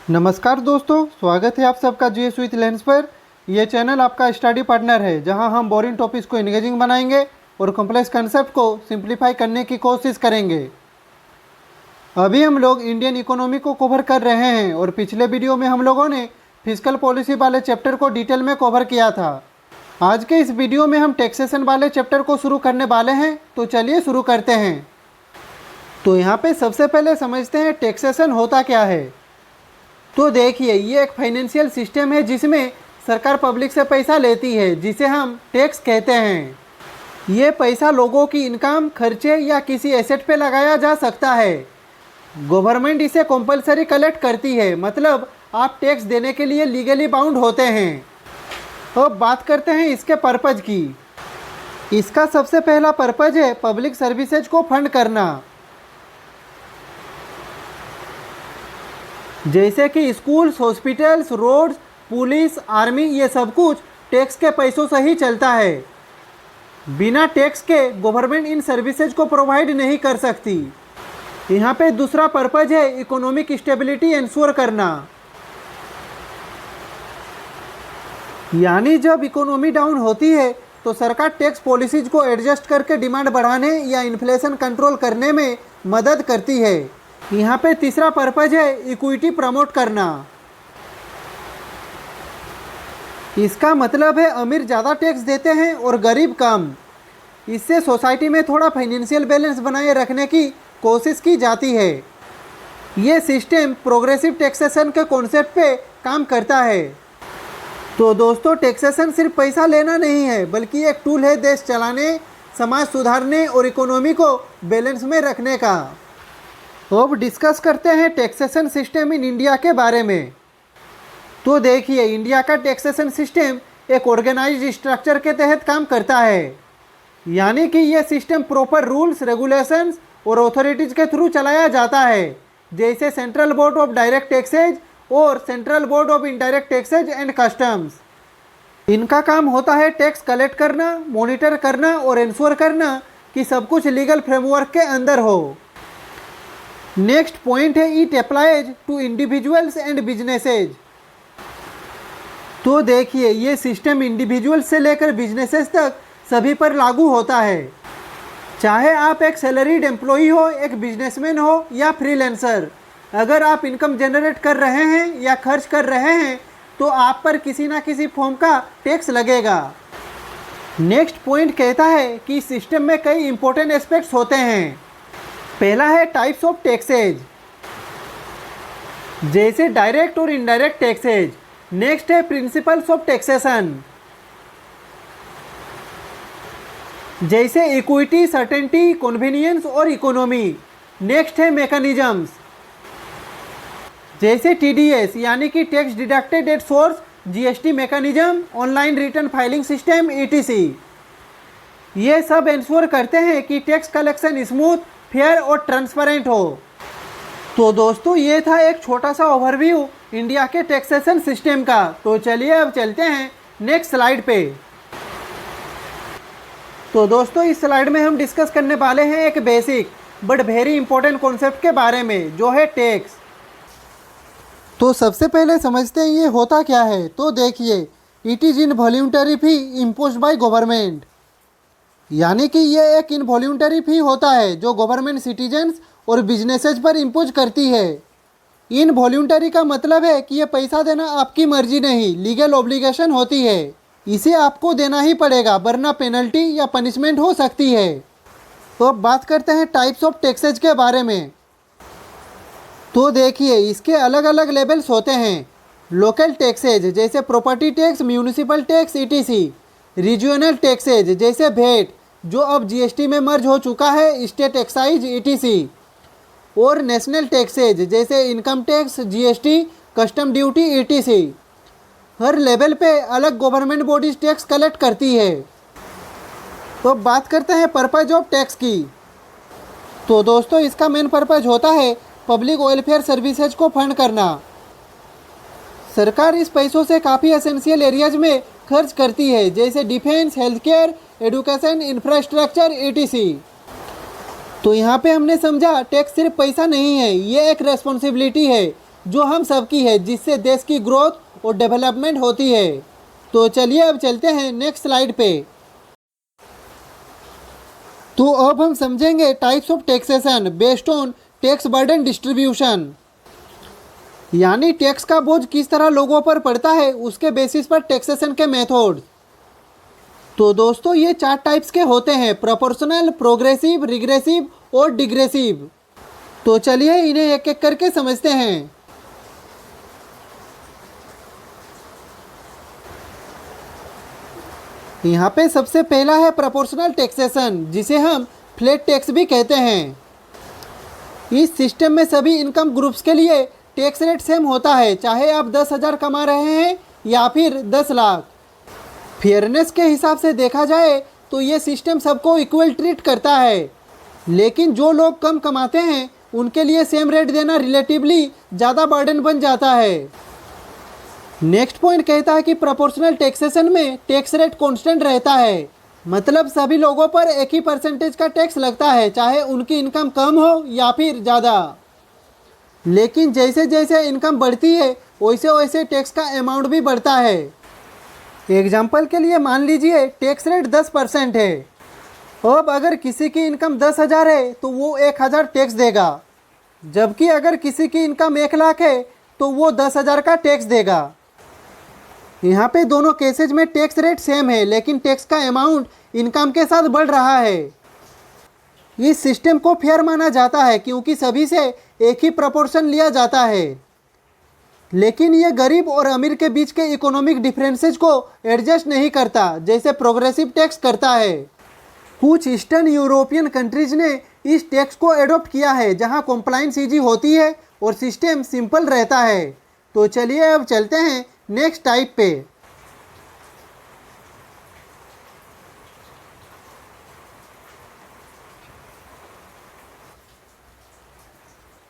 नमस्कार दोस्तों, स्वागत है आप सबका जीएस विथ लेंस पर। यह चैनल आपका स्टडी पार्टनर है जहां हम बोरिंग टॉपिक्स को इंगेजिंग बनाएंगे और कॉम्प्लेक्स कंसेप्ट को सिंप्लीफाई करने की कोशिश करेंगे। अभी हम लोग इंडियन इकोनॉमी को कवर कर रहे हैं और पिछले वीडियो में हम लोगों ने फिस्कल पॉलिसी वाले चैप्टर को डिटेल में कवर किया था। आज के इस वीडियो में हम टैक्सेशन वाले चैप्टर को शुरू करने वाले हैं, तो चलिए शुरू करते हैं। तो यहाँ पे सबसे पहले समझते हैं टैक्सेशन होता क्या है। तो देखिए, ये एक फाइनेंशियल सिस्टम है जिसमें सरकार पब्लिक से पैसा लेती है, जिसे हम टैक्स कहते हैं। ये पैसा लोगों की इनकम, खर्चे या किसी एसेट पे लगाया जा सकता है। गवर्नमेंट इसे कंपलसरी कलेक्ट करती है, मतलब आप टैक्स देने के लिए लीगली बाउंड होते हैं। अब बात करते हैं इसके पर्पज की। इसका सबसे पहला पर्पज है पब्लिक सर्विसेज को फंड करना, जैसे कि schools, hospitals, roads, police, army, ये सब कुछ टैक्स के पैसों से ही चलता है। बिना टैक्स के गवर्नमेंट इन सर्विसेज को प्रोवाइड नहीं कर सकती। यहाँ पे दूसरा पर्पज है इकोनॉमिक स्टेबिलिटी इंश्योर करना, यानी जब इकोनॉमी डाउन होती है तो सरकार टैक्स पॉलिसीज को एडजस्ट करके डिमांड बढ़ाने या इन्फ्लेशन कंट्रोल करने में मदद करती है। यहाँ पे तीसरा पर्पज है इक्विटी प्रमोट करना। इसका मतलब है अमीर ज़्यादा टैक्स देते हैं और गरीब कम। इससे सोसाइटी में थोड़ा फाइनेंशियल बैलेंस बनाए रखने की कोशिश की जाती है। ये सिस्टम प्रोग्रेसिव टैक्सेशन के कॉन्सेप्ट पे काम करता है। तो दोस्तों, टैक्सेशन सिर्फ पैसा लेना नहीं है, बल्कि एक टूल है देश चलाने, समाज सुधारने और इकोनॉमी को बैलेंस में रखने का। अब डिस्कस करते हैं टैक्सेशन सिस्टम इन इंडिया के बारे में। तो देखिए, इंडिया का टैक्सेशन सिस्टम एक ऑर्गेनाइज्ड स्ट्रक्चर के तहत काम करता है, यानी कि यह सिस्टम प्रॉपर रूल्स, रेगुलेशंस और अथॉरिटीज़ के थ्रू चलाया जाता है, जैसे central board of direct taxes और central board of indirect taxes and customs. इनका काम होता है टैक्स कलेक्ट करना, मॉनिटर करना और इंश्योर करना कि सब कुछ लीगल फ्रेमवर्क के अंदर हो। नेक्स्ट पॉइंट है it applies to individuals and businesses. तो देखिए, ये सिस्टम इंडिविजुअल्स से लेकर बिजनेसेस तक सभी पर लागू होता है, चाहे आप एक सैलरीड एम्प्लॉई हो, एक बिजनेसमैन हो या फ्रीलांसर। अगर आप इनकम जनरेट कर रहे हैं या खर्च कर रहे हैं तो आप पर किसी ना किसी फॉर्म का टैक्स लगेगा। नेक्स्ट पॉइंट कहता है कि सिस्टम में कई इंपॉर्टेंट एस्पेक्ट्स होते हैं। पहला है टाइप्स ऑफ टैक्सेज, जैसे डायरेक्ट और इनडायरेक्ट टैक्सेज। नेक्स्ट है प्रिंसिपल्स ऑफ टैक्सेशन, जैसे इक्विटी, सर्टेनिटी, कन्वीनियंस और इकोनॉमी। नेक्स्ट है मैकेनिज्म्स, जैसे टीडीएस यानी कि tax deducted at source, GST mechanism, online return filing system, etc. ये सब इंश्योर करते हैं कि टैक्स कलेक्शन स्मूथ, फेयर और ट्रांसपेरेंट हो। तो दोस्तों, ये था एक छोटा सा ओवरव्यू इंडिया के टैक्सेशन सिस्टम का। तो चलिए अब चलते हैं नेक्स्ट स्लाइड पे। तो दोस्तों, इस स्लाइड में हम डिस्कस करने वाले हैं एक basic but very important concept के बारे में, जो है टैक्स। तो सबसे पहले समझते हैं ये होता क्या है। तो देखिए, it is involuntary fee imposed by government, यानी कि ये एक इनवॉल्यूंटरी फी होता है जो गवर्नमेंट सिटीजन्स और बिजनेसेस पर इम्पोज करती है। इनवॉल्यूंटरी का मतलब है कि ये पैसा देना आपकी मर्जी नहीं, लीगल ऑब्लिगेशन होती है। इसे आपको देना ही पड़ेगा, वरना पेनल्टी या पनिशमेंट हो सकती है। तो अब बात करते हैं टाइप्स ऑफ टैक्सेज के बारे में। तो देखिए, इसके अलग अलग लेवल्स होते हैं। लोकल टैक्सेज जैसे property tax, municipal tax, etc. Regional taxes जैसे वेट, जो अब जीएसटी में मर्ज हो चुका है, स्टेट एक्साइज, ईटीसी। और नेशनल टैक्सेज जैसे income tax, GST, custom duty, etc. हर लेवल पे अलग गवर्नमेंट बॉडीज टैक्स कलेक्ट करती है। तो अब बात करते हैं पर्पज ऑफ टैक्स की। तो दोस्तों, इसका मेन पर्पज होता है पब्लिक वेलफेयर सर्विसेज को फंड करना। सरकार इस पैसों से काफ़ी एसेंशियल एरियाज में खर्च करती है, जैसे defence, health care, education, infrastructure, etc. तो यहाँ पे हमने समझा टैक्स सिर्फ पैसा नहीं है, ये एक रेस्पॉन्सिबिलिटी है जो हम सबकी है, जिससे देश की ग्रोथ और डेवलपमेंट होती है। तो चलिए अब चलते हैं नेक्स्ट स्लाइड पे। तो अब हम समझेंगे types of taxation based on tax burden distribution, यानी टैक्स का बोझ किस तरह लोगों पर पड़ता है उसके बेसिस पर टैक्सेशन के मेथड। तो दोस्तों ये 4 टाइप्स के होते हैं, प्रोपोर्शनल, प्रोग्रेसिव, रिग्रेसिव और डिग्रेसिव। तो चलिए इन्हें एक एक करके समझते हैं। यहाँ पे सबसे पहला है प्रोपोर्शनल टैक्सेशन, जिसे हम फ्लैट टैक्स भी कहते हैं। इस सिस्टम में सभी इनकम ग्रुप्स के लिए टैक्स रेट सेम होता है, चाहे आप 10,000 कमा रहे हैं या फिर 10 लाख। फेयरनेस के हिसाब से देखा जाए तो ये सिस्टम सबको इक्वल ट्रीट करता है, लेकिन जो लोग कम कमाते हैं उनके लिए सेम रेट देना रिलेटिवली ज़्यादा बर्डन बन जाता है। नेक्स्ट पॉइंट कहता है कि प्रोपोर्शनल टैक्सेशन में टैक्स रेट कांस्टेंट रहता है, मतलब सभी लोगों पर एक ही परसेंटेज का टैक्स लगता है, चाहे उनकी इनकम कम हो या फिर ज़्यादा। लेकिन जैसे जैसे इनकम बढ़ती है वैसे वैसे टैक्स का अमाउंट भी बढ़ता है। एग्जाम्पल के लिए मान लीजिए टैक्स रेट 10% है। अब अगर किसी की इनकम 10,000 है तो वो 1,000 टैक्स देगा, जबकि अगर किसी की इनकम 1 लाख है तो वो 10,000 का टैक्स देगा। यहाँ पे दोनों केसेज में टैक्स रेट सेम है, लेकिन टैक्स का अमाउंट इनकम के साथ बढ़ रहा है। इस सिस्टम को फेयर माना जाता है क्योंकि सभी से एक ही प्रोपोर्शन लिया जाता है, लेकिन ये गरीब और अमीर के बीच के इकोनॉमिक डिफरेंसेस को एडजस्ट नहीं करता जैसे प्रोग्रेसिव टैक्स करता है। कुछ ईस्टर्न यूरोपियन कंट्रीज ने इस टैक्स को एडॉप्ट किया है, जहां कॉम्प्लाइंस ईजी होती है और सिस्टम सिंपल रहता है। तो चलिए अब चलते हैं नेक्स्ट टाइप पे।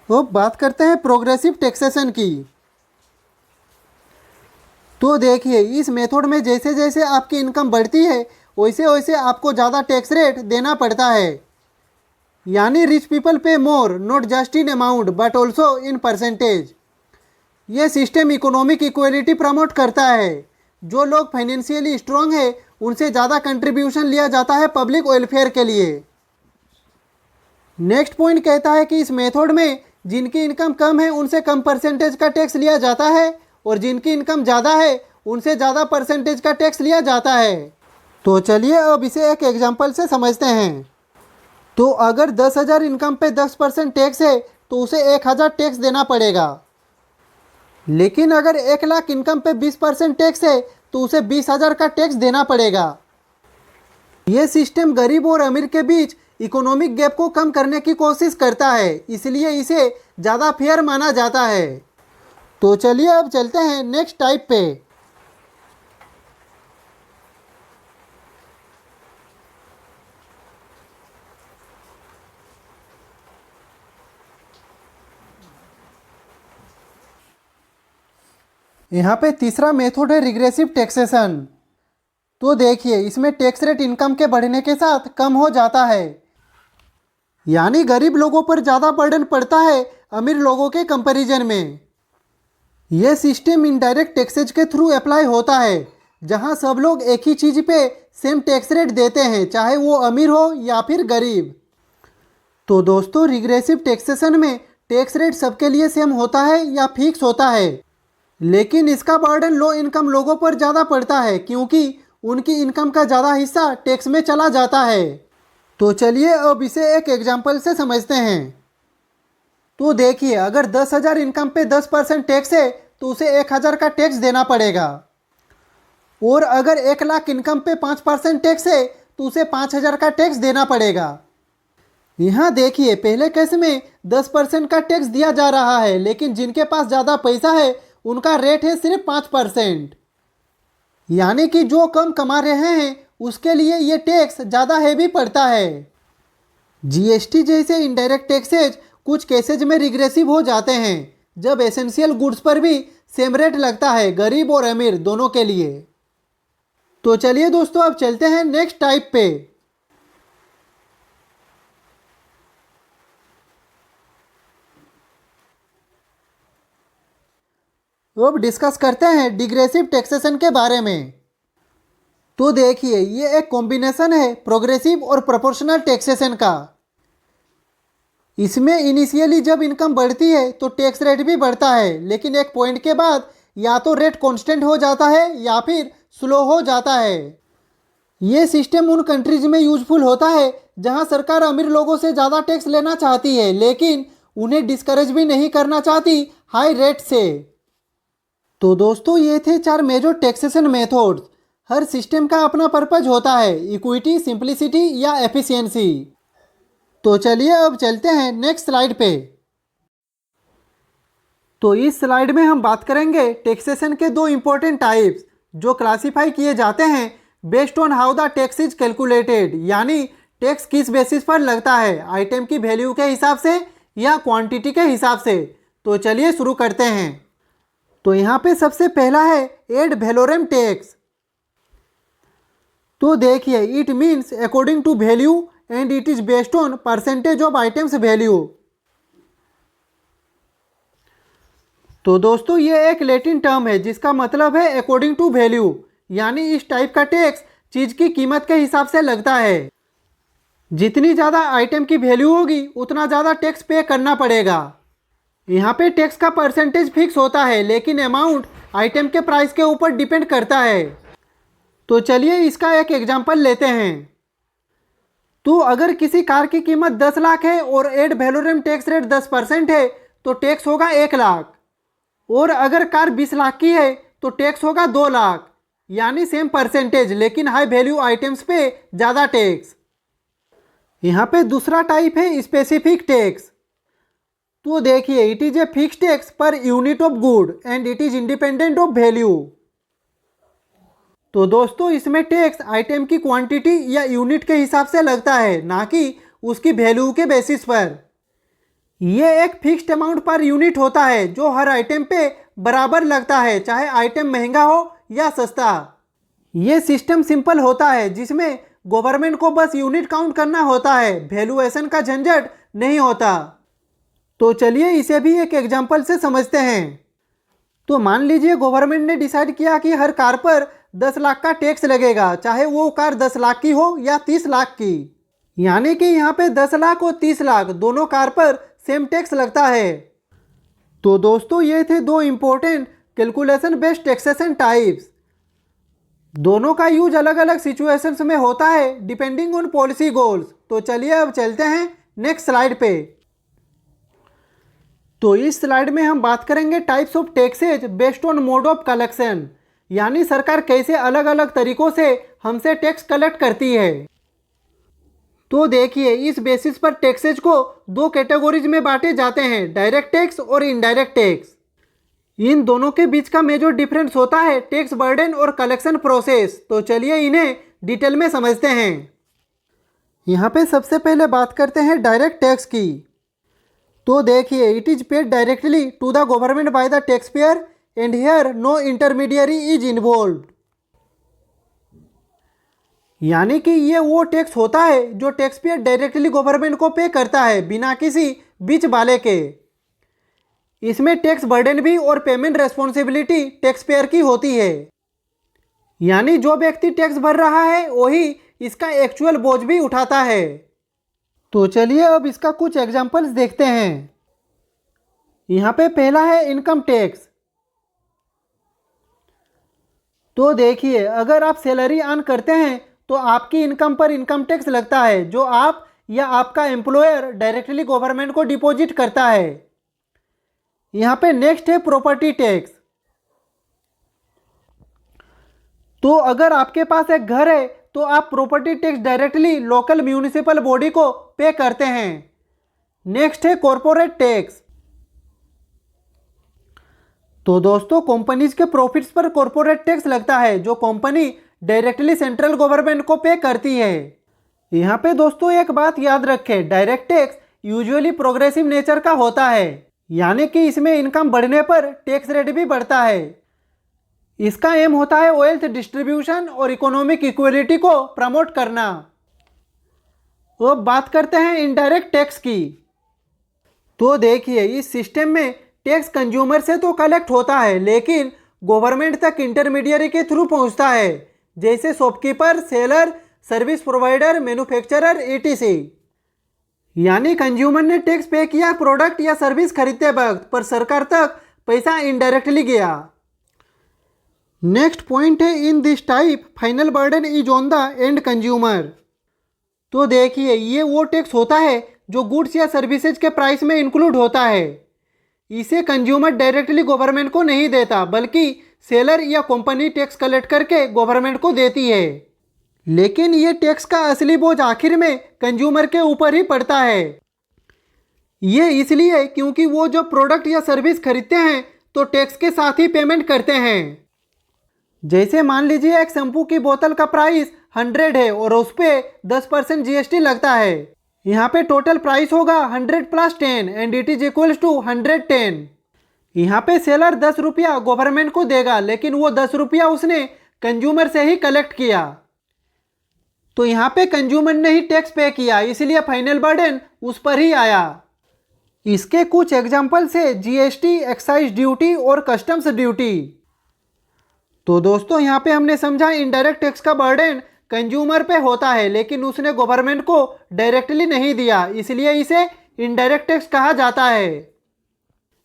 अब बात करते हैं प्रोग्रेसिव टैक्सेशन की। तो देखिए इस मेथड में जैसे जैसे आपकी इनकम बढ़ती है वैसे वैसे आपको ज़्यादा टैक्स रेट देना पड़ता है, यानी rich people pay more, not just in amount but also in percentage. ये सिस्टम इकोनॉमिक इक्वलिटी प्रमोट करता है। जो लोग फाइनेंशियली स्ट्रांग है उनसे ज़्यादा कंट्रीब्यूशन लिया जाता है पब्लिक वेलफेयर के लिए। नेक्स्ट पॉइंट कहता है कि इस मेथड में जिनकी इनकम कम है उनसे कम परसेंटेज का टैक्स लिया जाता है और जिनकी इनकम ज़्यादा है उनसे ज़्यादा परसेंटेज का टैक्स लिया जाता है। तो चलिए अब इसे एक एग्जांपल से समझते हैं। तो अगर 10,000 इनकम पे 10% टैक्स है तो उसे 1,000 टैक्स देना पड़ेगा, लेकिन अगर 1 लाख इनकम पे 20% टैक्स है तो उसे 20,000 का टैक्स देना पड़ेगा। ये सिस्टम गरीब और अमीर के बीच इकोनॉमिक गैप को कम करने की कोशिश करता है, इसलिए इसे ज़्यादा फेयर माना जाता है। तो चलिए अब चलते हैं नेक्स्ट टाइप पे। यहाँ पे तीसरा मेथड है रिग्रेसिव टैक्सेशन। तो देखिए इसमें टैक्स रेट इनकम के बढ़ने के साथ कम हो जाता है, यानी गरीब लोगों पर ज़्यादा बर्डन पड़ता है अमीर लोगों के कंपैरिजन में। यह सिस्टम इनडायरेक्ट टैक्सेज के थ्रू अप्लाई होता है, जहां सब लोग एक ही चीज़ पे सेम टैक्स रेट देते हैं, चाहे वो अमीर हो या फिर गरीब। तो दोस्तों रिग्रेसिव टैक्सेशन में टैक्स रेट सबके लिए सेम होता है या फिक्स होता है, लेकिन इसका बर्डन लो इनकम लोगों पर ज़्यादा पड़ता है क्योंकि उनकी इनकम का ज़्यादा हिस्सा टैक्स में चला जाता है। तो चलिए अब इसे एक एग्जांपल से समझते हैं। तो देखिए अगर 10,000 इनकम पे 10% टैक्स है तो उसे 1,000 का टैक्स देना पड़ेगा, और अगर 1 लाख इनकम पे 5% टैक्स है तो उसे 5,000 का टैक्स देना पड़ेगा। यहाँ देखिए पहले केस में 10% का टैक्स दिया जा रहा है, लेकिन जिनके पास ज़्यादा पैसा है उनका रेट है सिर्फ 5%, यानी कि जो कम कमा रहे हैं उसके लिए ये टैक्स ज़्यादा हैवी पड़ता है। जीएसटी जैसे इनडायरेक्ट टैक्सेज कुछ केसेज में रिग्रेसिव हो जाते हैं, जब एसेंशियल गुड्स पर भी सेम रेट लगता है गरीब और अमीर दोनों के लिए। तो चलिए दोस्तों अब चलते हैं नेक्स्ट टाइप पे। अब डिस्कस करते हैं डिग्रेसिव टैक्सेशन के बारे में। तो देखिए, ये एक कॉम्बिनेशन है प्रोग्रेसिव और प्रोपोर्शनल टैक्सेशन का। इसमें इनिशियली जब इनकम बढ़ती है तो टैक्स रेट भी बढ़ता है, लेकिन एक पॉइंट के बाद या तो रेट कांस्टेंट हो जाता है या फिर स्लो हो जाता है। ये सिस्टम उन कंट्रीज में यूजफुल होता है जहां सरकार अमीर लोगों से ज़्यादा टैक्स लेना चाहती है, लेकिन उन्हें डिस्करेज भी नहीं करना चाहती हाई रेट से। तो दोस्तों, ये थे 4 मेजर टैक्सेशन मेथड्स। हर सिस्टम का अपना पर्पज होता है, इक्विटी, सिंप्लिसिटी या एफिशिएंसी। तो चलिए अब चलते हैं नेक्स्ट स्लाइड पे। तो इस स्लाइड में हम बात करेंगे टैक्सेशन के 2 इंपॉर्टेंट टाइप्स जो क्लासिफाई किए जाते हैं based on how the tax is calculated, यानी टैक्स किस बेसिस पर लगता है, आइटम की वैल्यू के हिसाब से या क्वांटिटी के हिसाब से। तो चलिए शुरू करते हैं। तो यहाँ पे सबसे पहला है एड वैलोरम टैक्स। तो देखिए, it means according to value and it is based on percentage of items value. तो दोस्तों, ये एक लैटिन टर्म है जिसका मतलब है अकॉर्डिंग टू वैल्यू, यानी इस टाइप का टैक्स चीज की कीमत के हिसाब से लगता है। जितनी ज़्यादा आइटम की वैल्यू होगी उतना ज़्यादा टैक्स पे करना पड़ेगा। यहाँ पे टैक्स का परसेंटेज फिक्स होता है, लेकिन अमाउंट आइटम के प्राइस के ऊपर डिपेंड करता है। तो चलिए इसका एक एग्जांपल लेते हैं। तो अगर किसी कार की कीमत 10 लाख है और एड वैलोरम टैक्स रेट 10% है तो टैक्स होगा 1 लाख। और अगर कार 20 लाख की है तो टैक्स होगा 2 लाख, यानी सेम परसेंटेज लेकिन हाई वैल्यू आइटम्स पे ज़्यादा टैक्स। यहाँ पे दूसरा टाइप है स्पेसिफिक टैक्स। तो देखिए, it is a fix tax per unit of good and it is independent of value. तो दोस्तों, इसमें टैक्स आइटम की क्वांटिटी या यूनिट के हिसाब से लगता है, ना कि उसकी वैल्यू के बेसिस पर। ये एक फिक्स्ड अमाउंट पर यूनिट होता है जो हर आइटम पे बराबर लगता है, चाहे आइटम महंगा हो या सस्ता। ये सिस्टम सिंपल होता है जिसमें गवर्नमेंट को बस यूनिट काउंट करना होता है, वैल्यूएशन का झंझट नहीं होता। तो चलिए इसे भी एक एग्जांपल से समझते हैं। तो मान लीजिए गवर्नमेंट ने डिसाइड किया कि हर कार पर 10 लाख का टैक्स लगेगा, चाहे वो कार 10 लाख की हो या 30 लाख की। यानी कि यहाँ पे 10 लाख और 30 लाख दोनों कार पर सेम टैक्स लगता है। तो दोस्तों, ये थे 2 important calculation based taxation types. दोनों का यूज अलग अलग सिचुएशंस में होता है डिपेंडिंग ऑन पॉलिसी गोल्स। तो चलिए अब चलते हैं नेक्स्ट स्लाइड पे। तो इस स्लाइड में हम बात करेंगे types of taxes based on mode of collection, यानी सरकार कैसे अलग अलग तरीकों से हमसे टैक्स कलेक्ट करती है। तो देखिए, इस बेसिस पर टैक्सेज को 2 कैटेगरीज में बांटे जाते हैं, डायरेक्ट टैक्स और इनडायरेक्ट टैक्स। इन दोनों के बीच का मेजर डिफरेंस होता है टैक्स बर्डन और कलेक्शन प्रोसेस। तो चलिए इन्हें डिटेल में समझते हैं। यहाँ पे सबसे पहले बात करते हैं डायरेक्ट टैक्स की। तो देखिए, it is paid directly to the government by the tax payer and here no intermediary is involved. यानी कि ये वो टैक्स होता है जो टैक्स पेयर डायरेक्टली गवर्नमेंट को पे करता है बिना किसी बीच वाले के। इसमें टैक्स बर्डन भी और पेमेंट रेस्पॉन्सिबिलिटी टैक्स पेयर की होती है, यानी जो व्यक्ति टैक्स भर रहा है वही इसका एक्चुअल बोझ भी उठाता है। तो चलिए अब इसका कुछ एग्जांपल्स देखते हैं। यहाँ पे पहला है इनकम टैक्स। तो देखिए, अगर आप सैलरी अर्न करते हैं तो आपकी इनकम पर इनकम टैक्स लगता है जो आप या आपका एम्प्लॉयर डायरेक्टली गवर्नमेंट को डिपॉजिट करता है। यहाँ पे नेक्स्ट है प्रॉपर्टी टैक्स। तो अगर आपके पास एक घर है तो आप property tax directly local municipal body को पे करते हैं। नेक्स्ट है कॉरपोरेट टैक्स। तो दोस्तों, कंपनीज के प्रॉफिट्स पर कॉरपोरेट टैक्स लगता है जो कंपनी डायरेक्टली सेंट्रल गवर्नमेंट को पे करती है। यहाँ पे दोस्तों एक बात याद रखें, direct tax usually progressive nature का होता है, यानी कि इसमें इनकम बढ़ने पर टैक्स रेट भी बढ़ता है। इसका एम होता है वेल्थ डिस्ट्रीब्यूशन और इकोनॉमिक इक्वलिटी को प्रमोट करना। तो अब बात करते हैं इनडायरेक्ट टैक्स की। तो देखिए, इस सिस्टम में टैक्स कंज्यूमर से तो कलेक्ट होता है, लेकिन गवर्नमेंट तक इंटरमीडियरी के थ्रू पहुंचता है, जैसे shopkeeper, seller, service provider, manufacturer, etc। यानी कंज्यूमर ने टैक्स पे किया प्रोडक्ट या सर्विस खरीदते वक्त, पर सरकार तक पैसा इनडायरेक्टली गया। नेक्स्ट पॉइंट है, in this type final burden is on the end consumer. तो देखिए, ये वो टैक्स होता है जो गुड्स या सर्विसेज के प्राइस में इंक्लूड होता है। इसे कंज्यूमर डायरेक्टली गवर्नमेंट को नहीं देता, बल्कि सेलर या कंपनी टैक्स कलेक्ट करके गवर्नमेंट को देती है। लेकिन ये टैक्स का असली बोझ आखिर में कंज्यूमर के ऊपर ही पड़ता है। ये इसलिए क्योंकि वो जो प्रोडक्ट या सर्विस खरीदते हैं तो टैक्स के साथ ही पेमेंट करते हैं। जैसे मान लीजिए एक शैम्पू की बोतल का प्राइस 100 है और उस पर 10% GST लगता है। यहाँ पे टोटल प्राइस होगा 100 + 10 and it is equals to 110। यहाँ पे सेलर 10 रुपया गवर्नमेंट को देगा, लेकिन वो 10 रुपया उसने कंज्यूमर से ही कलेक्ट किया। तो यहाँ पे कंज्यूमर ने ही टैक्स पे किया, इसलिए फाइनल बर्डन उस पर ही आया। इसके कुछ एग्जाम्पल्स है GST, एक्साइज ड्यूटी और कस्टम्स ड्यूटी। तो दोस्तों, यहाँ पे हमने समझा इनडायरेक्ट टैक्स का बर्डन कंज्यूमर पे होता है, लेकिन उसने गवर्नमेंट को डायरेक्टली नहीं दिया, इसलिए इसे इनडायरेक्ट टैक्स कहा जाता है।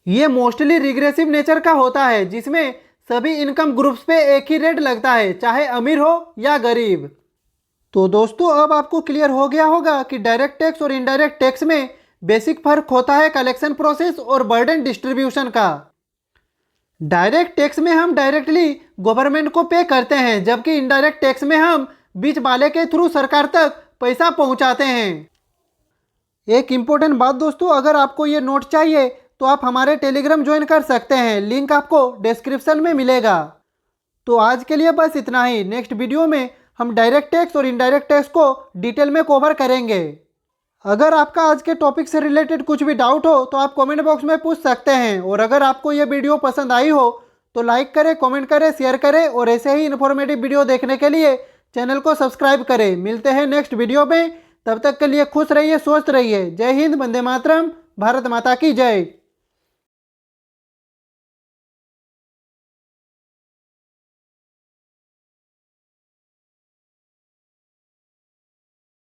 ये मोस्टली रिग्रेसिव नेचर का होता है, जिसमें सभी इनकम ग्रुप्स पे एक ही रेट लगता है, चाहे अमीर हो या गरीब। तो दोस्तों, अब आपको क्लियर हो गया होगा कि डायरेक्ट टैक्स और इनडायरेक्ट टैक्स में बेसिक फर्क होता है कलेक्शन प्रोसेस और बर्डन डिस्ट्रीब्यूशन का। डायरेक्ट टैक्स में हम डायरेक्टली गवर्नमेंट को पे करते हैं, जबकि इनडायरेक्ट टैक्स में हम बीच वाले के थ्रू सरकार तक पैसा पहुंचाते हैं। एक इम्पोर्टेंट बात दोस्तों, अगर आपको ये नोट चाहिए तो आप हमारे टेलीग्राम ज्वाइन कर सकते हैं, लिंक आपको डिस्क्रिप्शन में मिलेगा। तो आज के लिए बस इतना ही। नेक्स्ट वीडियो में हम डायरेक्ट टैक्स और इनडायरेक्ट टैक्स को डिटेल में कवर करेंगे। अगर आपका आज के टॉपिक से रिलेटेड कुछ भी डाउट हो तो आप कमेंट बॉक्स में पूछ सकते हैं, और अगर आपको ये वीडियो पसंद आई हो तो लाइक करें, कमेंट करें, शेयर करें, और ऐसे ही इन्फॉर्मेटिव वीडियो देखने के लिए चैनल को सब्सक्राइब करें। मिलते हैं नेक्स्ट वीडियो में, तब तक के लिए खुश रहिए, स्वस्थ रहिए। जय हिंद, वंदे मातरम, भारत माता की जय।